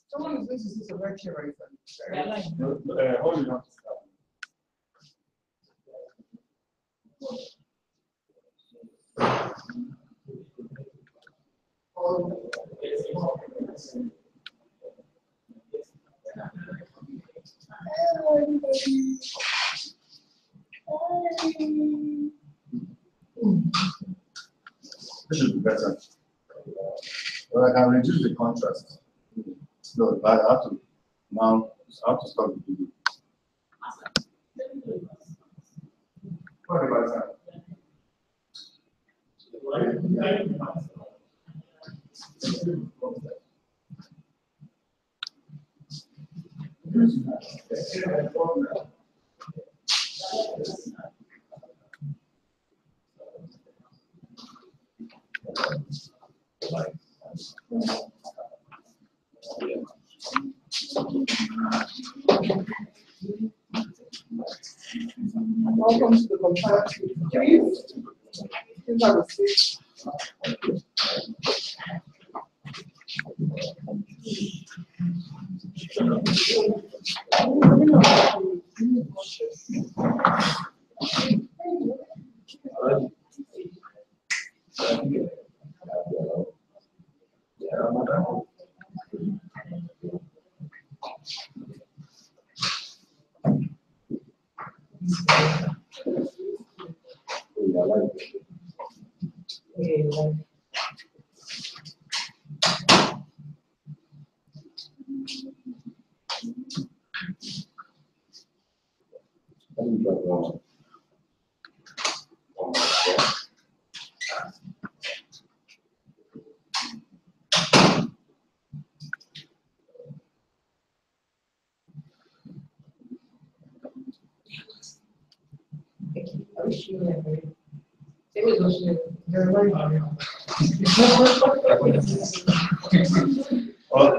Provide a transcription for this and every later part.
Someone is going to see some lecture right now. Hold it on. This should be better. Well, I can reduce the contrast. No, but I have to now. I have to stop the video. What about that? Welcome to the comparative quiz. Please have a seat.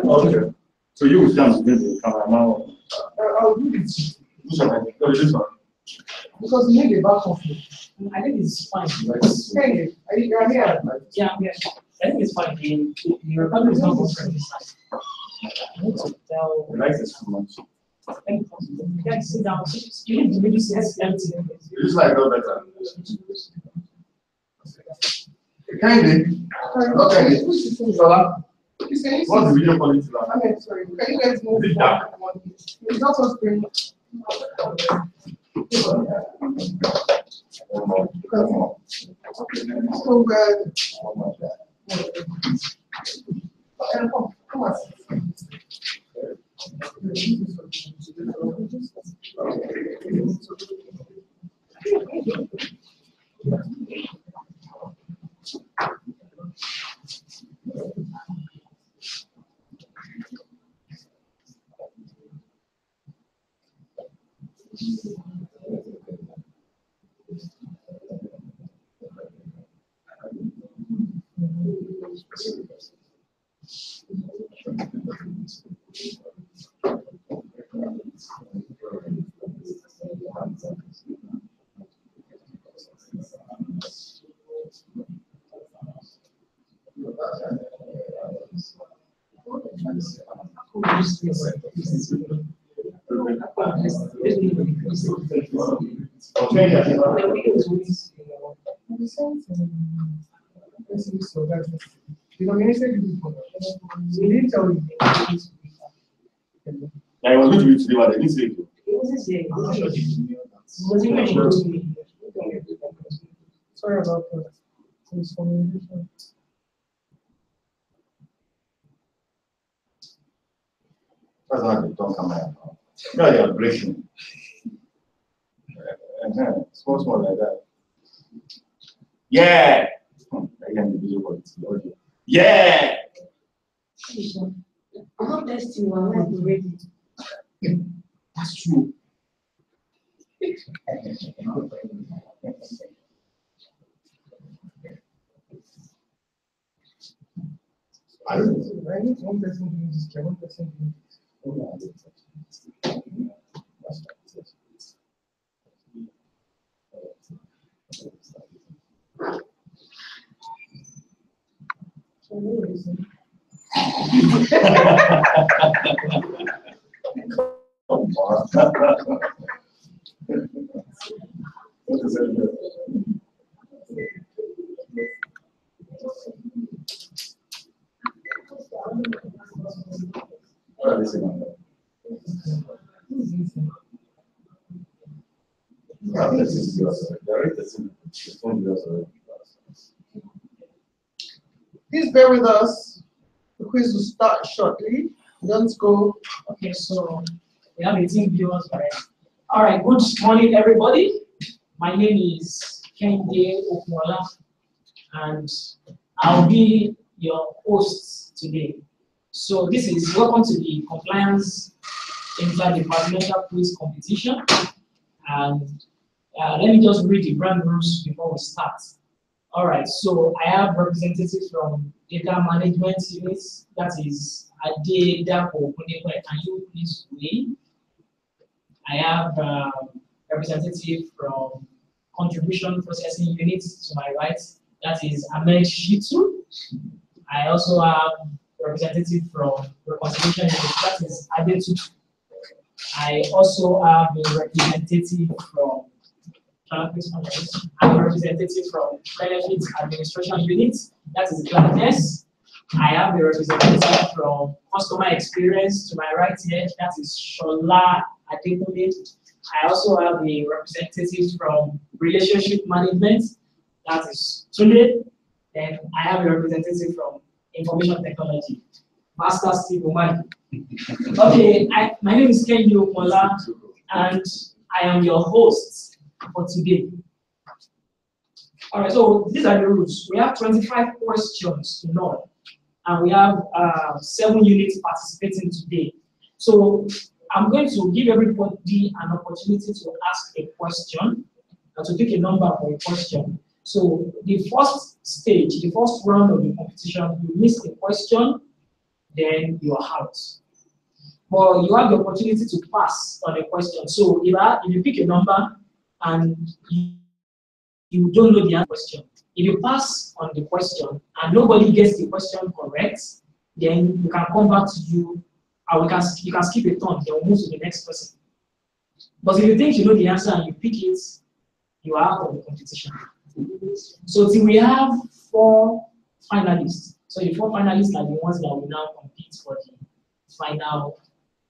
Okay. So you will stand with the cameraman. I'll do this. This one. Because you need a back of it. I think it's fine. Okay. Are you here? Yeah, yeah. I think it's fine. The recording is not good for this side. I need to tell. The light is too much. You can sit down. You need to really see it's empty. This light no better. Kindly. Okay. Sola. What's the video quality like? I'm sorry. Can you guys move? Is it dark? It's not so screen. So good. Come on. I was going to be today, but I didn't say it. Sorry about that. That's not the talk about. No, you're breaking. Small like that. Yeah. Again, the video quality. Yeah. I'm not testing you, I'm not ready. That's true. I need one person doing this, one person doing this. Come on. What is it? What are they saying on that? Yeah, this is yours. There is the phone yours already. Please bear with us. The quiz will start shortly. Don't go. Okay, so we have 18 viewers already. All right, good morning, everybody. My name is Kende Okumola, and I'll be your host today. So this is welcome to the Compliance Interdepartmental Quiz Competition. And let me just read the ground rules before we start. All right, so I have representatives from data management units, that is Ade Dapo Kunepe. Can you please wait? I have representative from contribution processing units to my right, that is Ahmed Shitu. I also have representative from reconciliation unit, that is Adetu. I also have a representative from benefits administration unit, that is Gladness. I have a representative from customer experience to my right here, that is Shola Adekunle. I also have a representative from relationship management, that is Tunde. Then I have a representative from information technology, Master Steve Omari. Okay, my name is Kenji Okumola, and I am your host for today. All right, so these are the rules. We have 25 questions in all, and we have 7 units participating today. So I'm going to give everybody an opportunity to ask a question, and to pick a number for a question. So the first stage, the first round of the competition, you miss a question, then you are out. But you have the opportunity to pass on a question. So if you pick a number and you don't know the answer question, if you pass on the question and nobody gets the question correct, then you can come back to you, or you can skip a turn, then we'll move to the next person. But if you think you know the answer and you pick it, you are out of the competition. So till we have 4 finalists. So the 4 finalists are the ones that will now compete for the final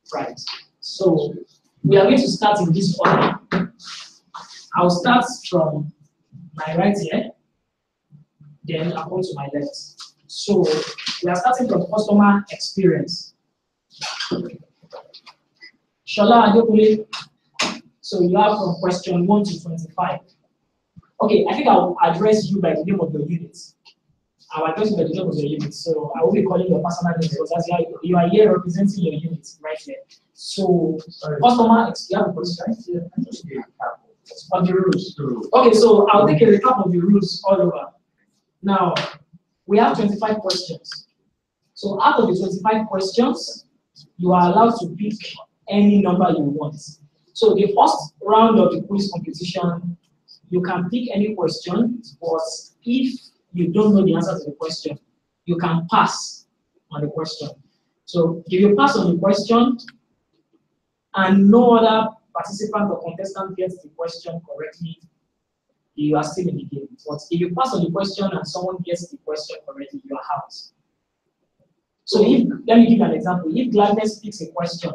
prize. So we are going to start in this order. I'll start from my right here, then I'll go to my left. So we are starting from customer experience. Shola Adekunle, so you have from question 1 to 25. Okay, I think I'll address you by the name of your unit. I'll address you by the name of your unit. So I will be calling your personal name because as you are here representing your unit right here. So customer experience, you have a question, right? Of the rules. Okay, so I'll take a recap of the rules all over. Now, we have 25 questions. So out of the 25 questions, you are allowed to pick any number you want. So the first round of the quiz competition, you can pick any question, but if you don't know the answer to the question, you can pass on the question. So if you pass on the question and no other participant or contestant gets the question correctly, you are still in the game. But if you pass on the question and someone gets the question correctly, you are out. So let me give you an example. If Gladness picks a question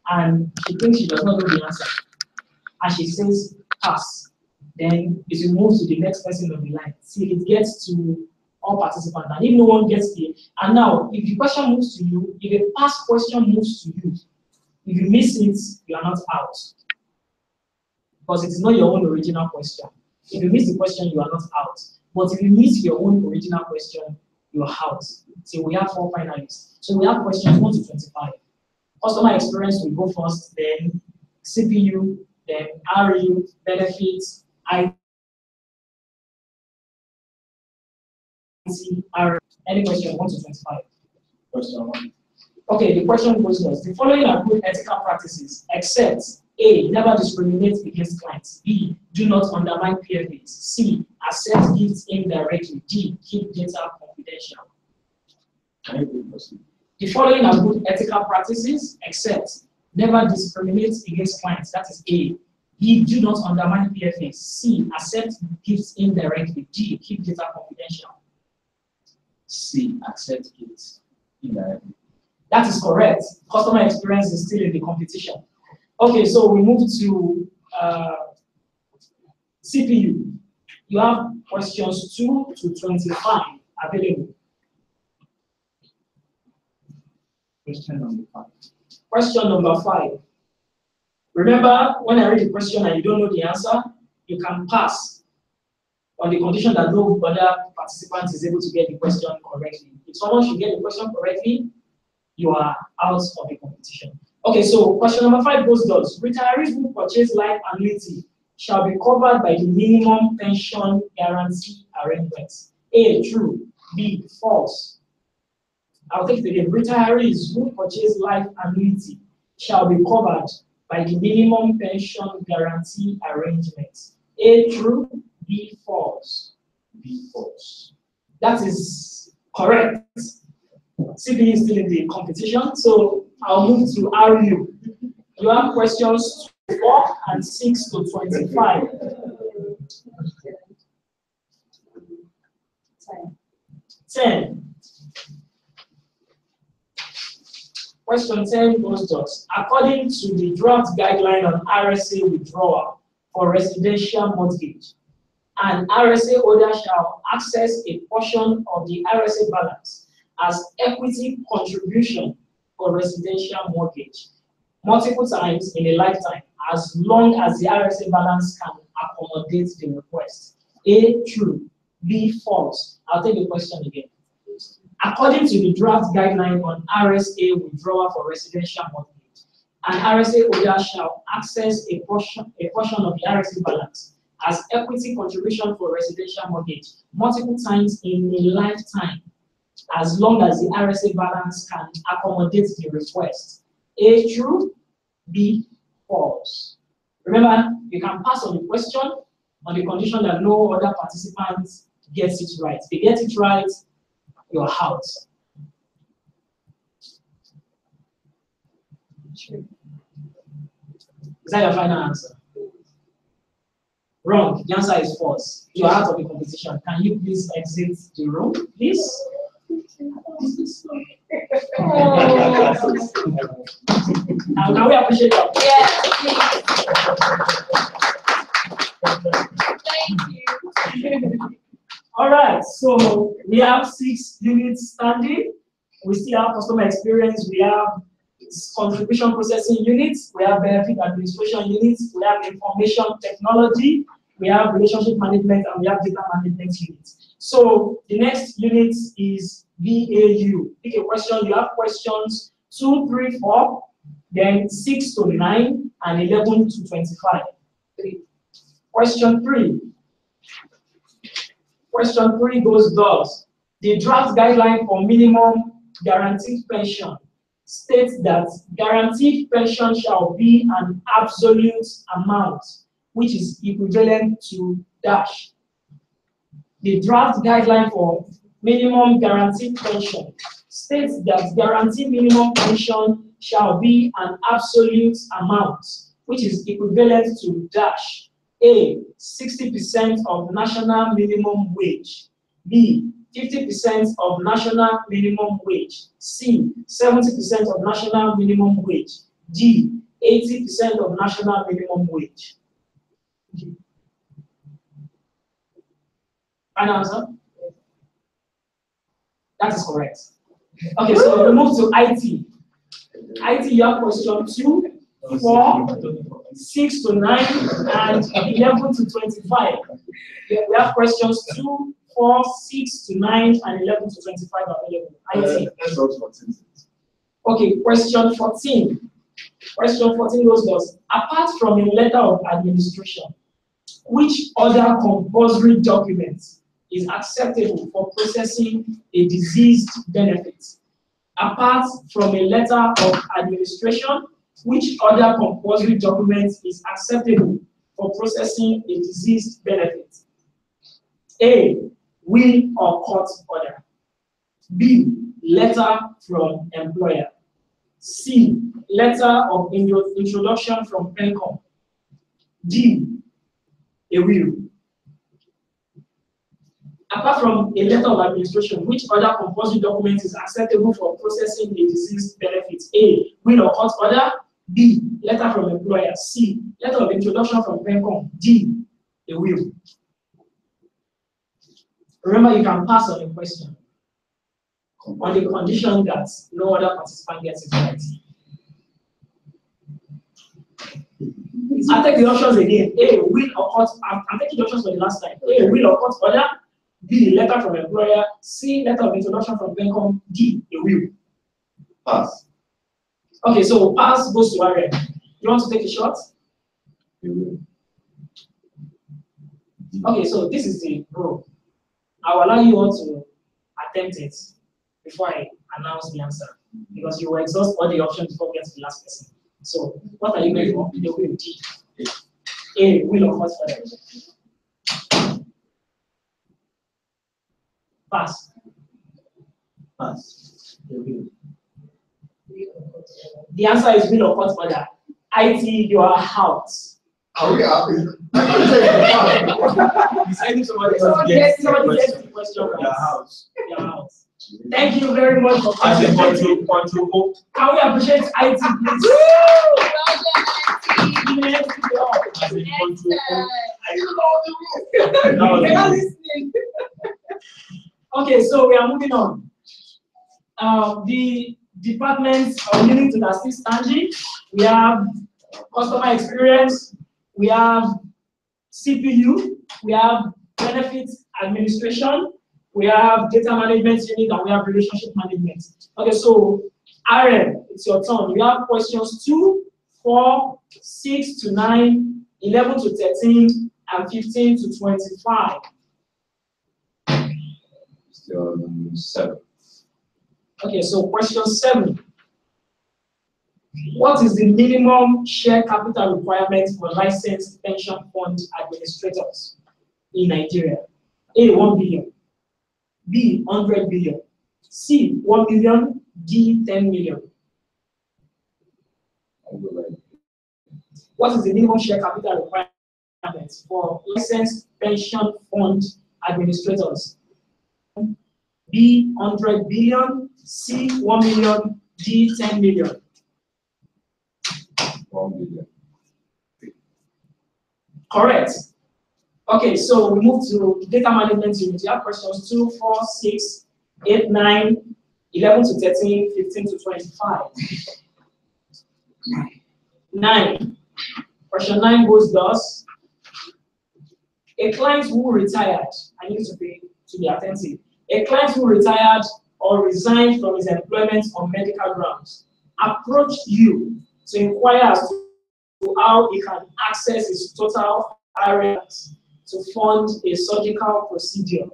and she thinks she does not know the answer, and she says pass, then it will move to the next person on the line. See, it gets to all participants. And if no one gets and now, if the question moves to you, if a pass question moves to you, if you miss it, you are not out. Because it is not your own original question. If you miss the question, you are not out. But if you miss your own original question, you are out. So we have 4 finalists. So we have questions 1 to 25. Customer experience will go first, then CPU, then RU, benefits, IT, R. Any question 1 to 25? Question 1. Okay, the question goes first. The following are good ethical practices, except A, never discriminate against clients. B, do not undermine peer-based. C, accept gifts indirectly. D, keep data confidential. Can you proceed? The following are good ethical practices, except never discriminate against clients. That is A. B. Do not undermine PFAs. C. Accept gifts indirectly. D. Keep data confidential. C, accept it indirectly. That is correct. Customer experience is still in the competition. Okay, so we move to CPU. You have questions 2 to 25 available. Question number 5. Question number 5. Remember, when I read the question and you don't know the answer, you can pass on the condition that no other participant is able to get the question correctly. If someone should get the question correctly, you are out of the competition. Okay, so question number 5 goes thus. Retirees who purchase life annuity shall be covered by the minimum pension guarantee arrangements. A, true. B, false. I'll take it again. Retirees who purchase life annuity shall be covered by the minimum pension guarantee arrangements. A, true. B, false. B, false. That is correct. CB is still in the competition, so I'll move to RU. You have questions 4 and 6 to 25. 10. Question 10 goes thus. According to the draft guideline on RSA withdrawal for residential mortgage, an RSA holder shall access a portion of the RSA balance as equity contribution for residential mortgage multiple times in a lifetime, as long as the RSA balance can accommodate the request. A, true. B, false. I'll take the question again. According to the draft guideline on RSA withdrawal for residential mortgage, an RSA holder shall access a portion of the RSA balance as equity contribution for residential mortgage multiple times in a lifetime, as long as the RSA balance can accommodate the request. A, true. B, false. Remember, you can pass on the question on the condition that no other participant gets it right. If they get it right, you're out. Is that your final answer? Wrong. The answer is false. You are out of the competition. Can you please exit the room, please? Now, can we appreciate that? Yes, please. Thank you. All right, so we have 6 units standing. We still have customer experience. We have contribution processing units. We have benefit administration units. We have information technology. We have relationship management, and we have data management units. So the next unit is BAU. Pick a question. You have questions 2, 3, 4, then 6 to 9, and 11 to 25. Question 3. Question 3 goes thus. The draft guideline for minimum guaranteed pension states that guaranteed pension shall be an absolute amount, which is equivalent to dash. The draft guideline for minimum guaranteed pension states that guaranteed minimum pension shall be an absolute amount, which is equivalent to dash. A, 60% of national minimum wage. B, 50% of national minimum wage. C, 70% of national minimum wage. D, 80% of national minimum wage. Final answer? That is correct. Okay, so we move to IT. IT, you have question 2, 4, 6 to 9, and 11 to 25. We have questions 2, 4, 6 to 9, and 11 to 25 available. IT. Let's go to 14. Okay, question 14. Question 14 goes thus. Apart from a letter of administration, which other compulsory document is acceptable for processing a deceased benefit? Apart from a letter of administration, which other compulsory document is acceptable for processing a deceased benefit? A, will or court order. B, letter from employer. C, letter of introduction from PENCOM. D, a will. Apart from a letter of administration, which other compulsory document is acceptable for processing a deceased benefit? A, will or court order. B, letter from employer. C, letter of introduction from PENCOM. D, a will. Remember, you can pass on a question on the condition that no other participant gets it right. I'll take the options again. A, will or court. I'm taking the options for the last time. A, will or court order. B, letter from employer. C, letter of introduction from PENCOM. D, a will. Pass. Okay, so pass goes to RM. You want to take a shot? A will. Okay, so this is the rule. I'll allow you all to attempt it before I announce the answer, because you will exhaust all the options before we get to the last person. So, what are you going for? The will. D. A, will or court order. Pass. Pass. A will. The answer is will or court order. IT, you are out. Are we happy? Deciding somebody Somebody else gets the gets question their right. house. You're out. Thank you very much for As a participating. control. Can we appreciate IT, please? Next job. As a control. You're not listening. Okay, so we are moving on. The departments are unique to assist Angie. We have customer experience, we have CPU, we have benefits administration, we have data management unit, and we have relationship management. Okay, so RM, it's your turn. We have questions 2, 4, 6 to 9, 11 to 13, and 15 to 25. Still 7. Okay, so question 7. What is the minimum share capital requirement for licensed pension fund administrators in Nigeria? A, 1 billion. B, 100 billion. C, 1 million. D, 10 million. What is the minimum share capital requirement for licensed pension fund administrators? B, 100 billion. C, 1 million. D, 10 million. 1 billion. Correct. Okay, so we move to data management unit. You have questions 2, 4, 6, 8, 9, 11 to 13, 15 to 25. 9. Question 9 goes thus. A client who retired, I need to be attentive. A client who retired or resigned from his employment on medical grounds approached you to inquire as to how he can access his total areas to fund a surgical procedure.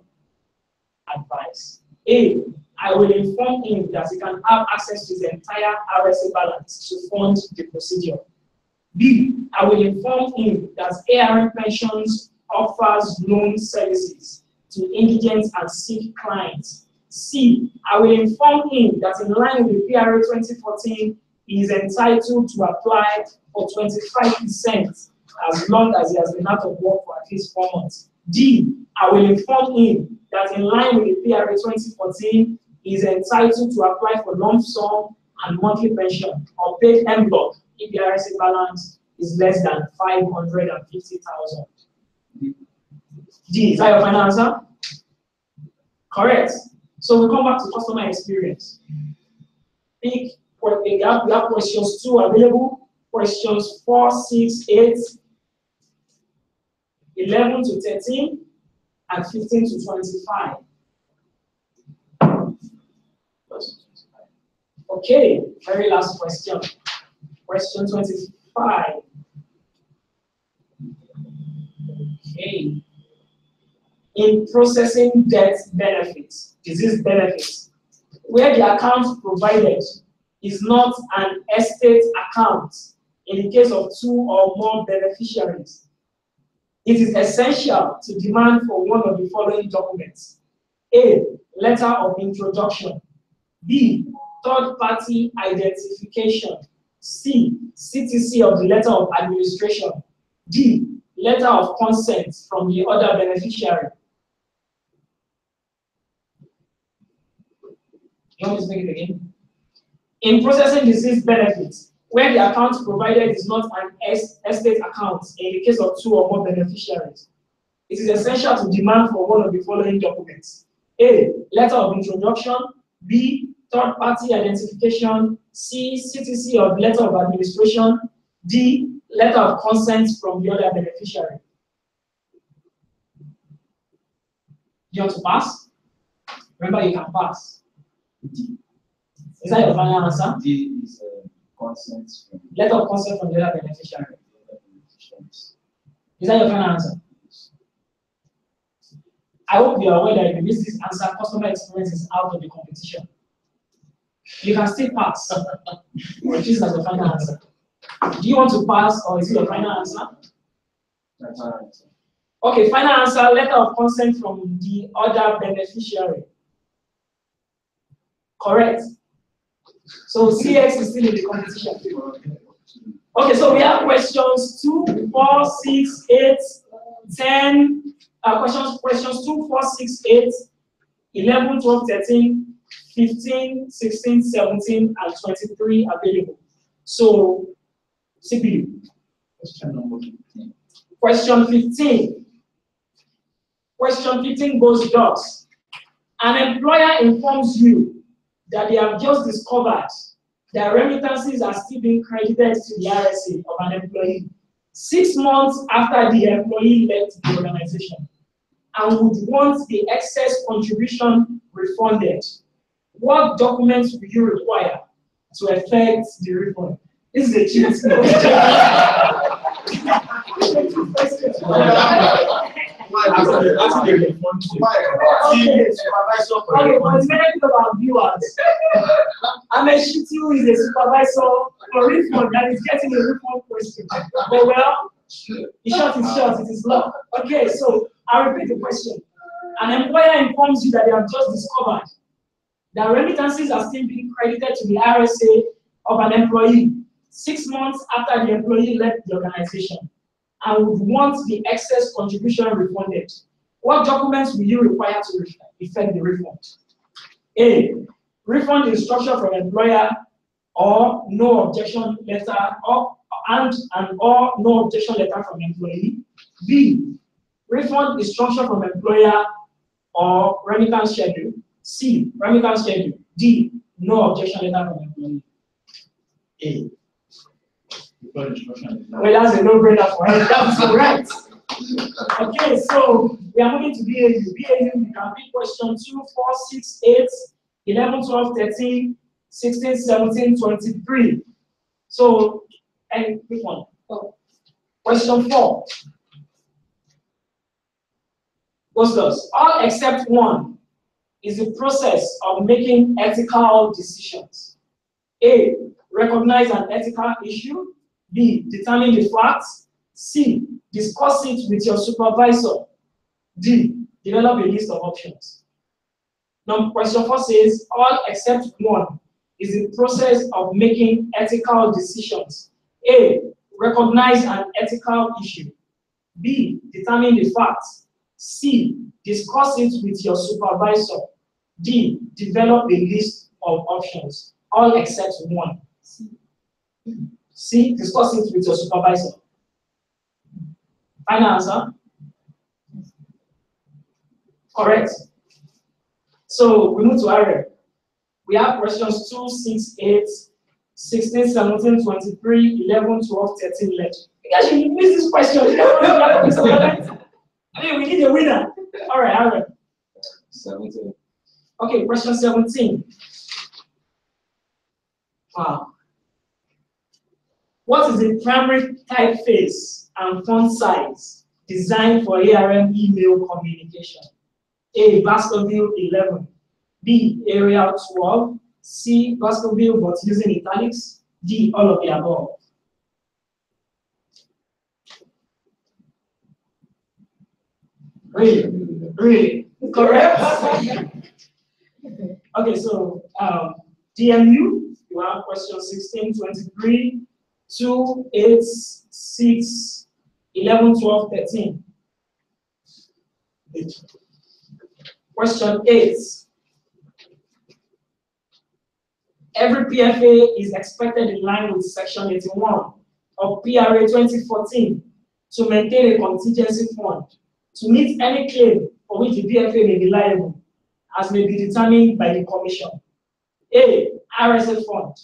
Advice. A, I will inform him that he can have access to his entire RSA balance to fund the procedure. B, I will inform him that ARM Pensions offers loan services to indigent and sick clients. C, I will inform him that in line with the PRA 2014, he is entitled to apply for 25% as long as he has been out of work for at least 4 months. D, I will inform him that in line with the PRA 2014, he is entitled to apply for lump sum and monthly pension or paid en bloc if the RSA balance is less than 550,000. D, is that your final answer? Correct. So we come back to customer experience. We have questions 2 available, questions 4, 6, 8, 11 to 13, and 15 to 25. Okay, very last question. Question 25. Okay. In processing death benefits, disease benefits, where the account provided is not an estate account in the case of 2 or more beneficiaries, it is essential to demand for one of the following documents. A. Letter of introduction. B. Third-party identification. C. CTC of the letter of administration. D. Letter of consent from the other beneficiary. You want me to make it again? In processing deceased benefits, where the account provided is not an estate account in the case of 2 or more beneficiaries, it is essential to demand for one of the following documents. A. Letter of introduction. B. Third-party identification. C. CTC of letter of administration. D. Letter of consent from the other beneficiary. Do you want to pass? Remember, you can pass. Is that your final answer? D is consent from Letter of consent from the other beneficiary. Is that your final answer? I hope you are aware that if you miss this answer, customer experience is out of the competition. You can still pass, or choose as your final answer. Do you want to pass, or is it your final answer? Okay, final answer, letter of consent from the other beneficiary. Correct. So CX is still in the competition. Okay, so we have questions 2, 4, 6, 8, 10. Questions 2, 4, 6, 8, 11, 12, 13, 15, 16, 17, and 23 available. So, CPU. question number 15. Question 15. Question 15 goes thus. An employer informs you that they have just discovered that remittances are still being credited to the RSA of an employee 6 months after the employee left the organization and would want the excess contribution refunded. What documents will you require to effect the refund? This is a cheat. Okay, for the benefit of our viewers, Ameshitu is a supervisor for refund that is getting a refund question. But well, the short is short, it is long. Okay, so I'll repeat the question. An employer informs you that they have just discovered that remittances are still being credited to the RSA of an employee 6 months after the employee left the organization and would want the excess contribution refunded. What documents will you require to effect the refund? A. Refund instruction from employer or no objection letter or no objection letter from employee. B. Refund instruction from employer or remittance schedule. C. Remittance schedule. D. No objection letter from employee. A. Well, that's a no-brainer for us. That's correct. Okay, so we are moving to BAU. BAU, you can pick question 2, 4, 6, 8, 11, 12, 13, 16, 17, 23. So, and pick one. Question 4. Goes thus. All except one is the process of making ethical decisions. A. Recognize an ethical issue. B. Determine the facts. C. Discuss it with your supervisor. D. Develop a list of options. Now, question 4 says, all except one is the process of making ethical decisions. A. Recognize an ethical issue. B. Determine the facts. C. Discuss it with your supervisor. D. Develop a list of options. All except one. C. Discuss it with your supervisor. Final answer? Correct. So we move to RM. We have questions 2, 6, 8, 16, 17, 23, 11, 12, 13 left. You guys should miss this question. I mean, we need a winner. All right, RM. 17. Okay, question 17. Wow. What is the primary typeface and font size designed for ARM email communication? A. Baskerville 11. B. Arial 12. C. Baskerville but using italics. D. All of the above. Really? Really? Correct? Okay, so DMU, you have question 16, 23, 2, 8, 6, 11, 12, 13. Question 8. Every PFA is expected in line with Section 81 of PRA 2014 to maintain a contingency fund to meet any claim for which the PFA may be liable, as may be determined by the Commission. A. RSA fund.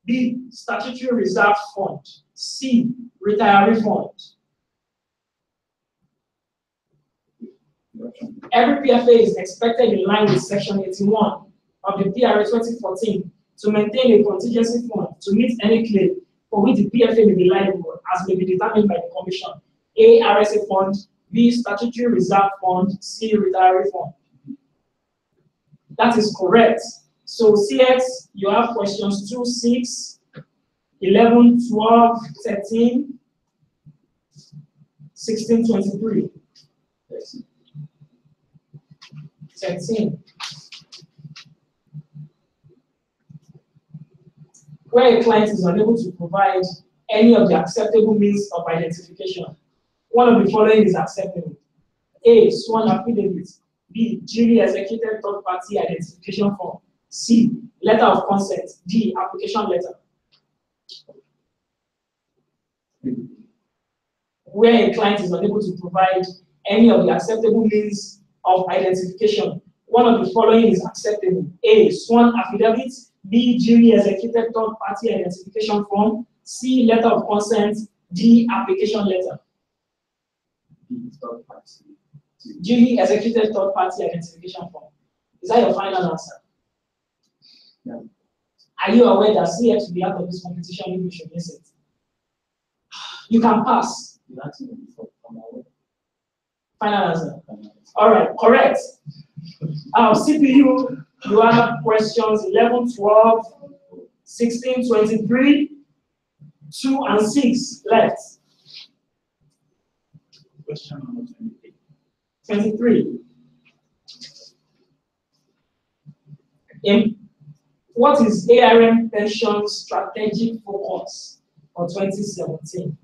B. Statutory reserve fund. C. Retiree fund. Every PFA is expected in line with Section 81 of the PRA 2014 to maintain a contingency fund to meet any claim for which the PFA may be liable, as may be determined by the Commission. A. RSA fund. B. Statutory reserve fund. C. Retiree fund. That is correct. So CX, you have questions 2, 6, 11, 12, 13, 16, 23. 13. Where a client is unable to provide any of the acceptable means of identification, one of the following is acceptable. A. Sworn affidavit. B. Duly executed third-party identification form. C. Letter of consent. D. Application letter. Where a client is unable to provide any of the acceptable means of identification, one of the following is acceptable. A. Sworn affidavit. B. Duly executed third-party identification form. C. Letter of consent. D. Application letter. Duly executed third-party identification form. Is that your final answer? Yeah. Are you aware that CX will be out of this competition if you should miss it? You can pass. Final answer. All right, correct. CPU, you have questions 11, 12, 16, 23, 2, and 6 left. Question number 23. 23. What is ARM Pension strategic focus for 2017?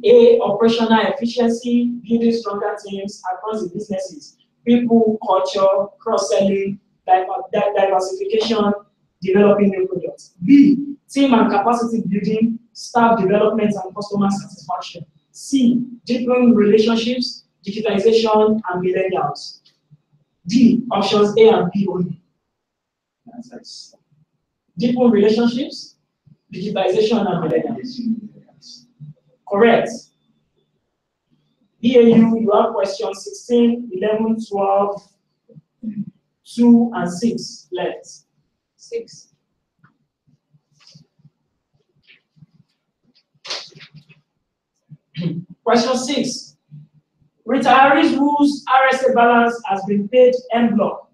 A. Operational efficiency, building stronger teams across the businesses, people, culture, cross-selling, diversification, developing new products. B. Team and capacity building, staff development and customer satisfaction. C. Deepening relationships, digitalization, and millennials. D. Options A and B only. Deepen relationships, digitization, and millennials. Correct. BAU, you have questions 16, 11, 12, 2, and 6 left. 6. Question 6. Retirees whose RSA balance has been paid en bloc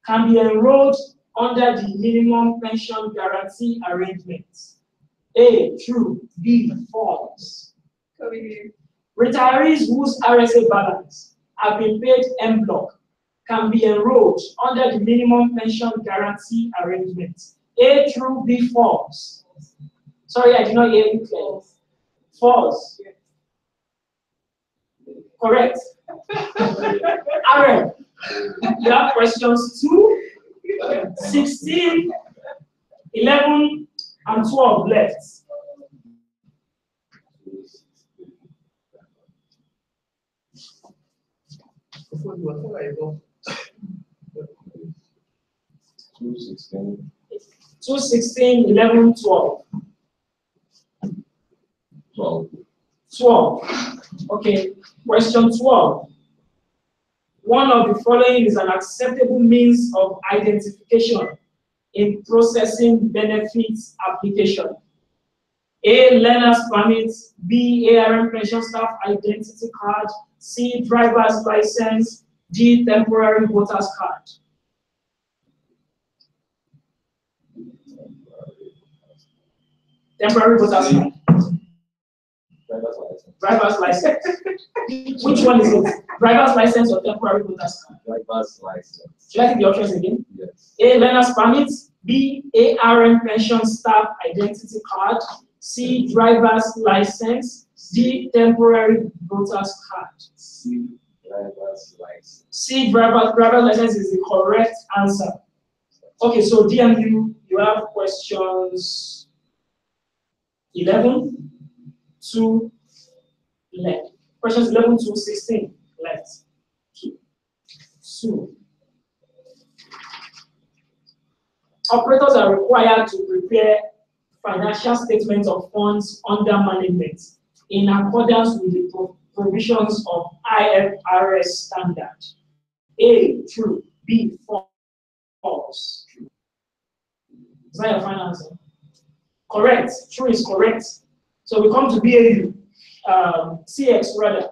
can be enrolled under the minimum pension guarantee arrangements. A. True. B. False. Retirees whose RSA balance have been paid en bloc can be enrolled under the minimum pension guarantee arrangements. A. True. B. False. Sorry, I did not hear you clearly. False. Correct. Aaron, you have questions 2, 16, 11, and 12 left. Two 16. 2, 16, 11, 12. 12. 12. Okay, question 12. One of the following is an acceptable means of identification in processing benefits application. A. Learner's permit. B. ARM pension staff identity card. C. Driver's license. D. Temporary voter's card. Temporary voter's card. Driver's license. Driver's license. Which one is it? Driver's license or temporary voter's card? Driver's license. Should I take the options again? Yes. A. Learner's permit. B. ARN pension staff identity card. C. Driver's license. D. Temporary voter's card. C. Driver's license. C. Driver's license is the correct answer. Okay, so DMU, you have questions 11 to left. Questions 11 to 16 left. 2. Operators are required to prepare financial statements of funds under management in accordance with the provisions of IFRS standard. A, true. B, false. Is that your final answer? Correct. True is correct. So we come to BAU. CX rather.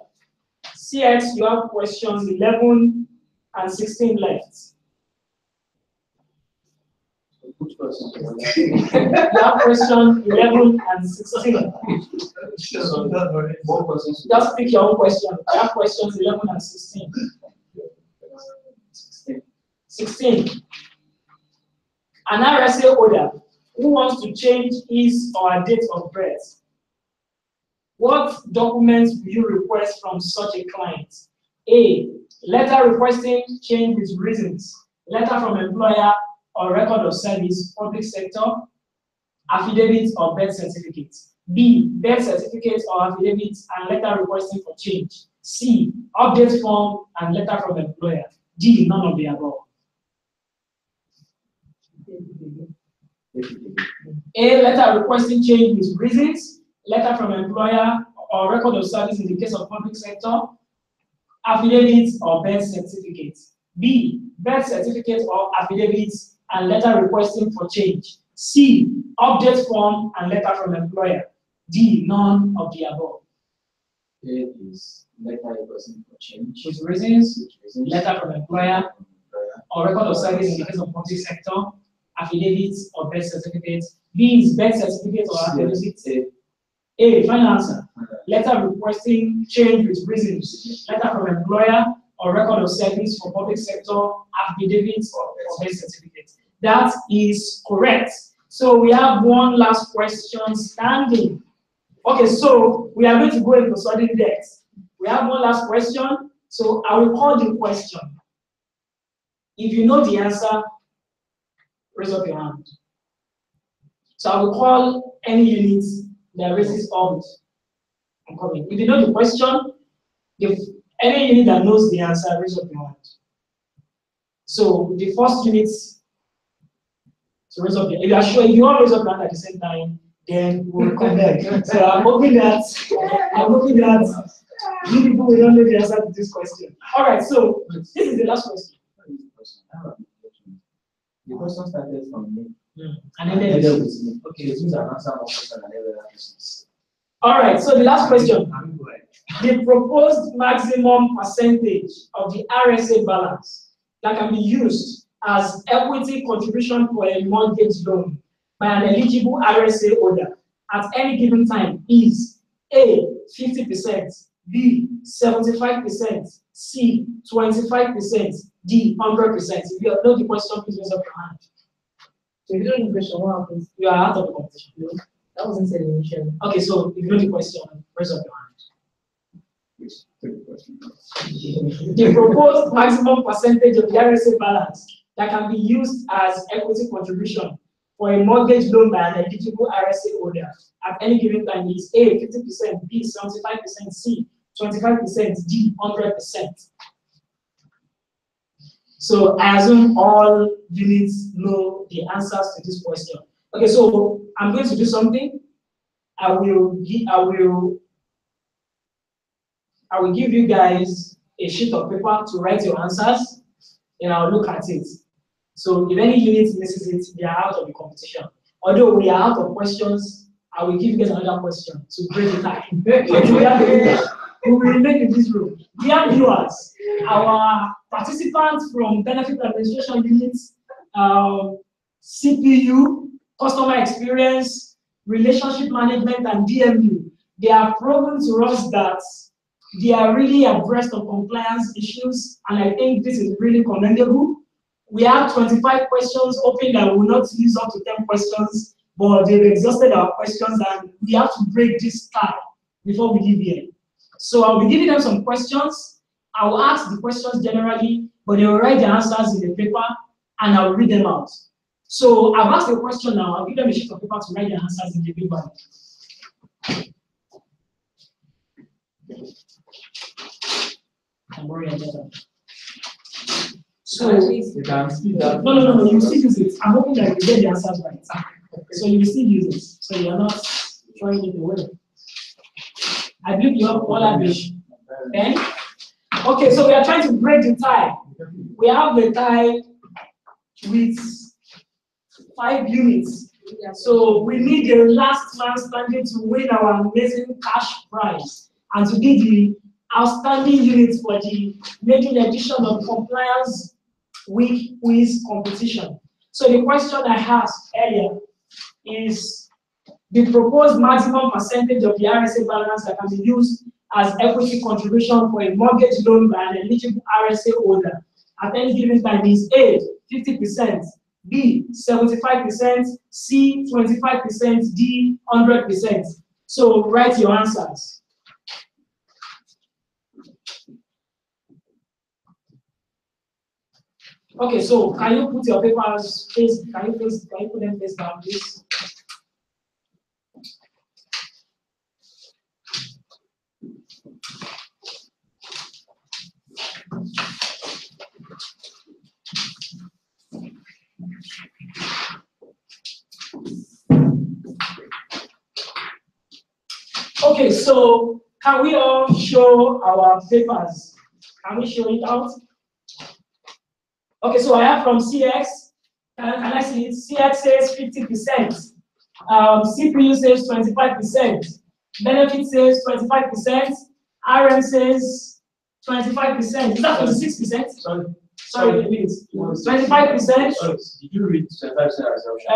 CX, you have questions 11 and 16 left. Which person? You have question 11 and 16. More questions. Just pick your own question. You have questions 11 and 16. 16. An RSA holder who wants to change his or her date of birth. What documents will you request from such a client? A. Letter requesting change with reasons. Letter from employer or record of service, public sector, affidavit or birth certificate. B. Birth certificate or affidavit and letter requesting for change. C. Update form and letter from employer. D. None of the above. A. Letter requesting change with reasons. Letter from employer or record of service in the case of public sector. Affidavit or birth certificate. B. Birth certificate or affidavit and letter requesting for change. C. Update form and letter from employer. D. None of the above. A is letter requesting for change. With reasons, letter from employer or record of service in the case of public sector, affidavit or birth certificate. B is birth certificate or affidavit. A. Final answer. Letter requesting change with reasons, letter from employer or record of service for public sector, affidavit or birth certificate. That is correct. So we have one last question standing. Okay, so we are going to go into sudden death. We have one last question, so I will call the question. If you know the answer, raise up your hand. So I will call any unit that raises up. I'm coming. If you know the question, if any unit that knows the answer, raise up your hand. So the first unit, so raise up your, if you are sure, if you all raise up your hand at the same time, then we'll come back. So I'm hoping that you people will not know the answer to this question. All right, so this is the last question. The question started from me. And then Ended with me. Okay, it means I answer one question and every other question. all right, so the last question. The proposed maximum percentage of the RSA balance that can be used as equity contribution for a mortgage loan by an eligible RSA holder at any given time is A, 50%, B, 75%, C, 25%, D, 100%. If you know the question, please raise up your hand. So if you don't know the question, what happens? You are out of the competition. That wasn't said initially. Okay, so if you know the question, raise up your hand. Please take the question. The proposed maximum percentage of the RSA balance that can be used as equity contribution for a mortgage loan by an eligible RSA holder at any given time is A, 50%, B, 75%, C, 25%, D, 100%. So I assume all units know the answers to this question. Okay, so I'm going to do something. I will give you guys a sheet of paper to write your answers, and I'll look at it. So if any unit misses it, they are out of the competition. Although we are out of questions, I will give you guys another question to break the tie. We will remain in this room. Dear viewers, our participants from Benefit Administration Units, CPU, Customer Experience, Relationship Management, and DMU, They have proven to us that they are really abreast of compliance issues, and I think this is really commendable. We have 25 questions, hoping that we will not use up to 10 questions, but they've exhausted our questions, and we have to break this tie before we leave here. So I'll be giving them some questions. I will ask the questions generally, but they will write the answers in the paper, and I'll read them out. So I've asked a question now. I'll give them a sheet of paper to write the answers in the paper. I'm worried about that. So, You can see that. no, you still use it. I'm hoping that you get the answers right. So you will still use it. So you're not throwing it away. I believe you have all that wish. Okay? Okay, so we are trying to break the tie. We have the tie with 5 units. So we need the last man standing to win our amazing cash prize and to be the outstanding unit for the maiden edition of Compliance Week quiz competition. So the question I asked earlier is the proposed maximum percentage of the RSA balance that can be used as equity contribution for a mortgage loan by an eligible RSA holder at any given time is A, 50%, B, 75%, C, 25%, D, 100%. So write your answers. Okay, so can you put your papers face, can you put them face down, please? Okay, so can we all show our papers? Can we show it out? Okay, so I have from CX, can I see it? CX says 50%, CPU says 25%, benefit says 25%, RM says 25%. Is that 26%? Sorry, it means 25%. Did you read 25% assumption?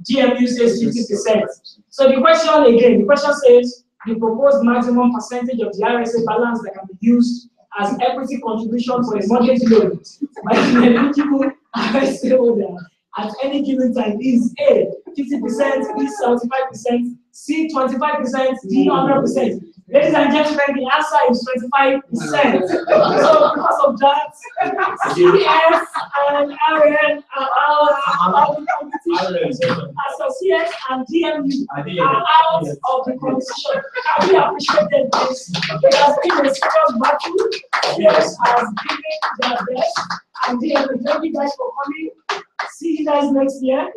DMU says 50%. So the question says the proposed maximum percentage of the RSA balance that can be used as equity contribution for a mortgage loan by an eligible RSA holder at any given time is A, 50%, B, 75%, C, 25%, D, 100%. Ladies and gentlemen, the answer is 25%. So because of that, CS and RN are out of the competition. So CS and DMU are out of the competition. And we appreciate them this. It has been a serious battle. CS has given their best. And DMU, thank you guys for coming. See you guys next year.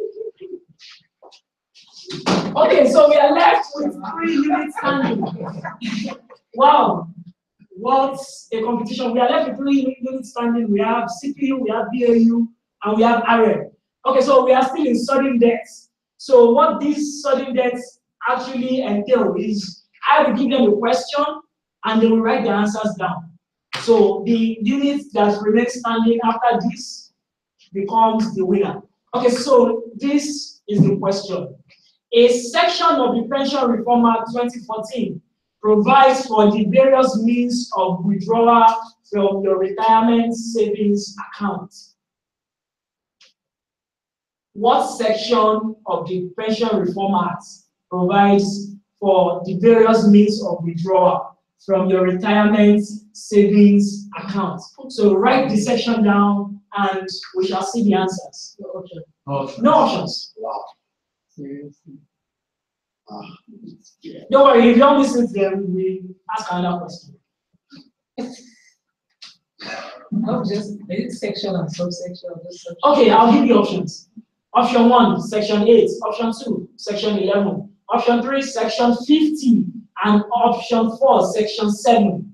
Okay, so we are left with 3 units standing. Wow, what a competition. We are left with 3 units standing. We have CPU, we have BAU, and we have RM. Okay, so we are still in sudden deaths. So what these sudden deaths actually entail is I will give them a question and they will write the answers down. So the unit that remains standing after this becomes the winner. Okay, so this is the question. A section of the Pension Reform Act 2014 provides for the various means of withdrawal from your retirement savings account. What section of the Pension Reform Act provides for the various means of withdrawal from your retirement savings account? So write the section down and we shall see the answers. No options. Wow. Seriously. Don't worry, if you don't listen to them, we ask another question. Not just section and subsection. Okay, I'll give you options. Option 1, section 8. Option 2, section 11. Option 3, section 50. And option 4, section 7.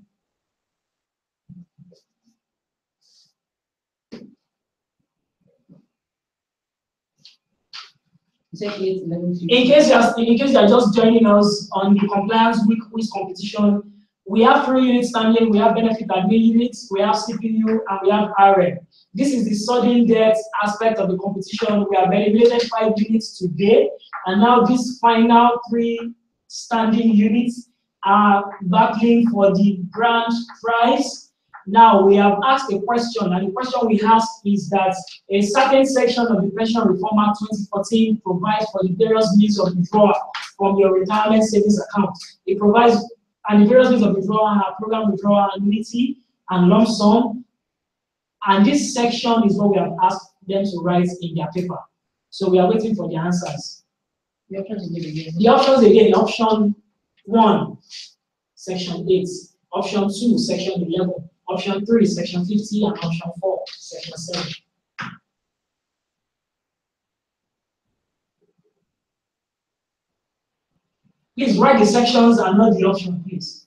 In case you are just joining us on the Compliance Week quiz competition, we have 3 units standing. We have benefit admin units, we have CPU, and we have RM. This is the sudden death aspect of the competition. We have eliminated 5 units today, and now these final 3 standing units are battling for the grand prize. Now we have asked a question, and the question we ask is that a certain section of the Pension Reform Act 2014 provides for the various means of withdrawal from your retirement savings account. It provides, and the various means of withdrawal are program withdrawal, annuity, and lump sum. And this section is what we have asked them to write in their paper. So we are waiting for the answers. The options again. The options again: option 1, section 8; option 2, section 11; option 3, section 50; and option 4, section 7. Please write the sections and not the option, please.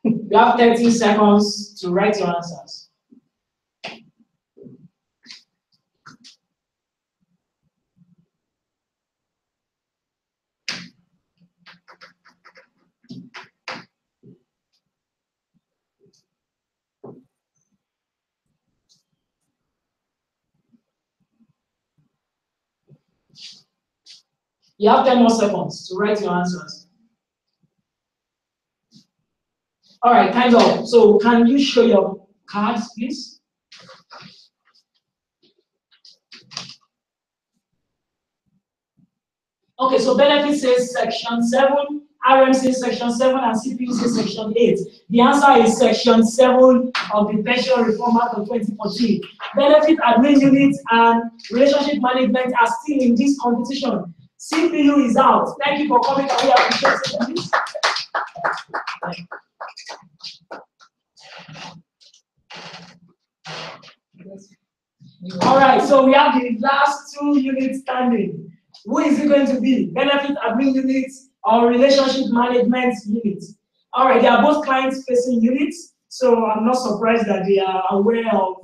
You have 30 seconds to write your answers. You have 10 more seconds to write your answers. All right, time's up. So can you show your cards, please? Okay, so benefit says section 7, RM says section 7, and CPU says section 8. The answer is section 7 of the Pension Reform Act of 2014. Benefit admin units and relationship management are still in this competition. CPU is out. Thank you for coming. Can we appreciate it, please? All right, so we have the last 2 units standing. Who is it going to be? Benefit admin units or relationship management units? All right, they are both client-facing units, so I'm not surprised that they are aware of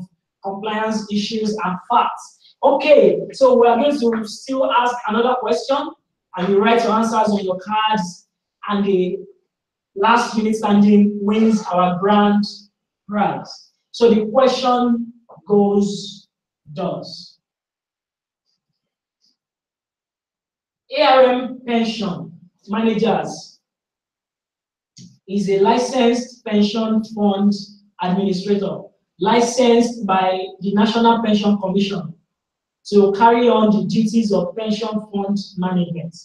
compliance issues and facts. Okay, so we are going to still ask another question, and you write your answers on your cards, and the last unit standing wins our grand prize. So the question goes thus. ARM Pension Managers is a licensed pension fund administrator, licensed by the National Pension Commission to carry on the duties of pension fund management.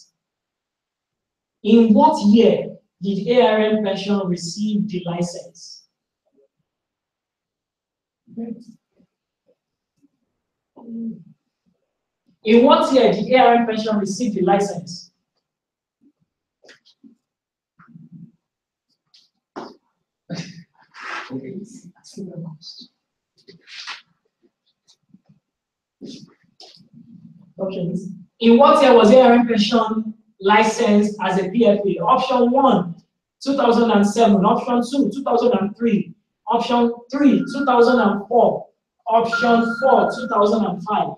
In what year did ARM Pension receive the license? In what year did ARM Pension receive the license? Okay. In what year was ARM Pension licensed as a PFA? Option 1, 2007. Option 2, 2003. Option 3, 2004. Option 4, 2005.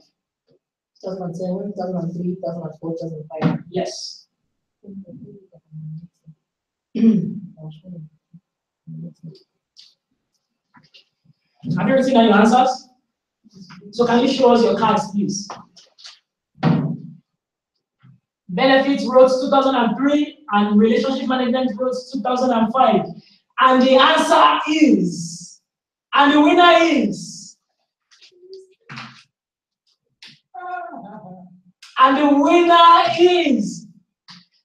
2007, 2003, 2004, 2005. Yes. Have you written down your answers? So can you show us your cards, please? Benefits wrote 2003 and relationship management wrote 2005. And the answer is, and the winner is, and the winner is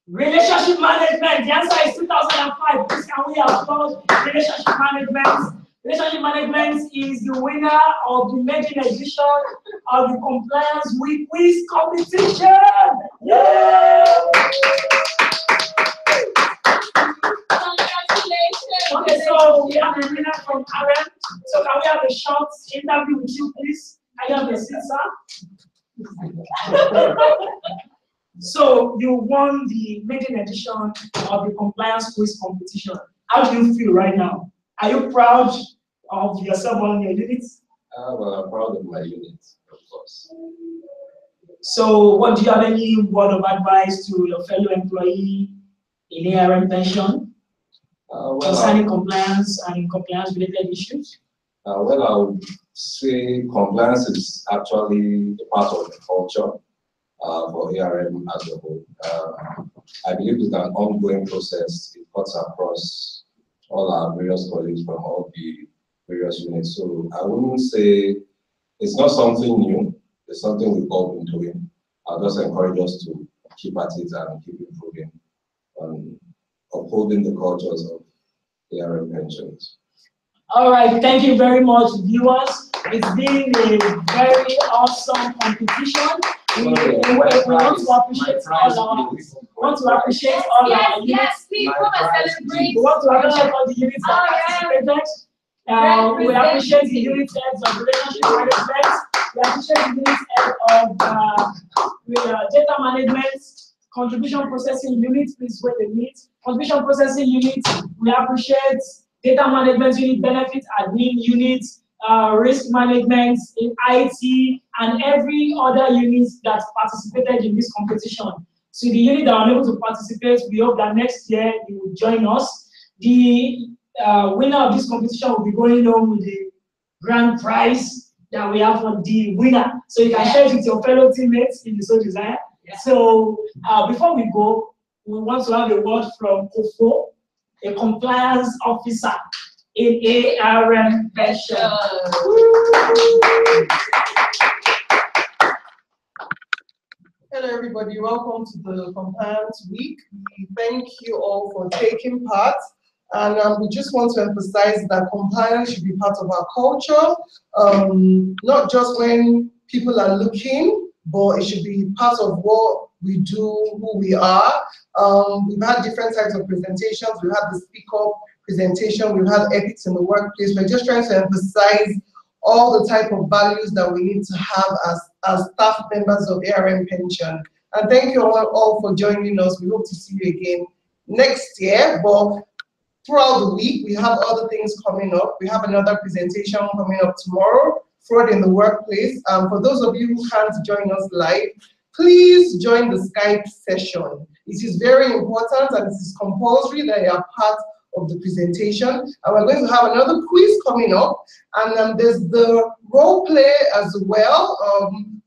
relationship management. The answer is 2005. Please can we applaud relationship management? Relationship management is the winner of the maiden edition of the Compliance Week Quiz competition. Yay! Congratulations. Okay, so we have a winner from Karen. So can we have a short interview with you, please? Can you have a seat, sir? So you won the maiden edition of the Compliance Quiz competition. How do you feel right now? Are you proud of yourself and your unit? Well, I'm proud of my unit, of course. So what do you have any word of advice to your fellow employee in ARM Pension concerning compliance and compliance related issues? Well, I would say compliance is actually a part of the culture for ARM as a whole. I believe it's an ongoing process. It cuts across all our various colleagues from all the various units. So I wouldn't say it's not something new. It's something we've all been doing. I'll just encourage us to keep at it and keep improving on upholding the cultures of ARM pensions. All right, thank you very much, viewers. It's been a very awesome competition. We want to appreciate all our units. Yes, please come and celebrate. We want to appreciate all the units that participated. We appreciate the unit heads of relationship management. We appreciate the unit head of data management, contribution processing unit. Please wait a minute. Contribution processing unit. We appreciate data management unit, benefit admin unit, risk management in IT, and every other unit that participated in this competition. So the unit that are unable to participate, we hope that next year you will join us. The winner of this competition will be going home with the grand prize that we have for the winner. So you can share it with your fellow teammates in the So Design. Yeah. So before we go, we want to have a word from Kofo, a compliance officer in ARM Pension. Hello everybody, welcome to the Compliance Week. We thank you all for taking part, and we just want to emphasize that compliance should be part of our culture, not just when people are looking, but it should be part of what we do, who we are. We've had different types of presentations. We've had the Speak Up presentation, we've had ethics in the workplace. We're just trying to emphasize all the type of values that we need to have as staff members of ARM Pension. And thank you all for joining us. We hope to see you again next year. But throughout the week, we have other things coming up. We have another presentation coming up tomorrow, Fraud in the Workplace. For those of you who can't join us live, please join the Skype session. It is very important and it is compulsory that you are part of the presentation. And we're going to have another quiz coming up. And there's the role play as well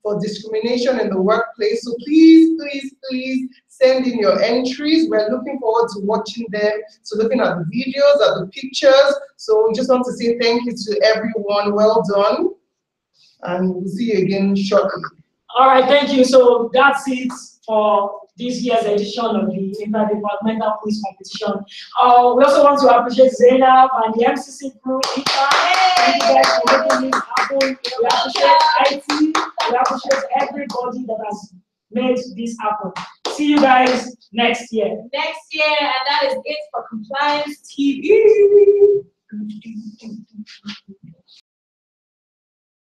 for discrimination in the workplace. So please, please, please send in your entries. We're looking forward to watching them. So looking at the videos, at the pictures. So we just want to say thank you to everyone. Well done. And we'll see you again shortly. All right, thank you. So that's it for this year's edition of the Interdepartmental Quiz Competition. We also want to appreciate Zainab and the MCC crew. Thank you guys for making this happen. We appreciate IT. We appreciate everybody that has made this happen. See you guys next year. Next year, and that is it for Compliance TV.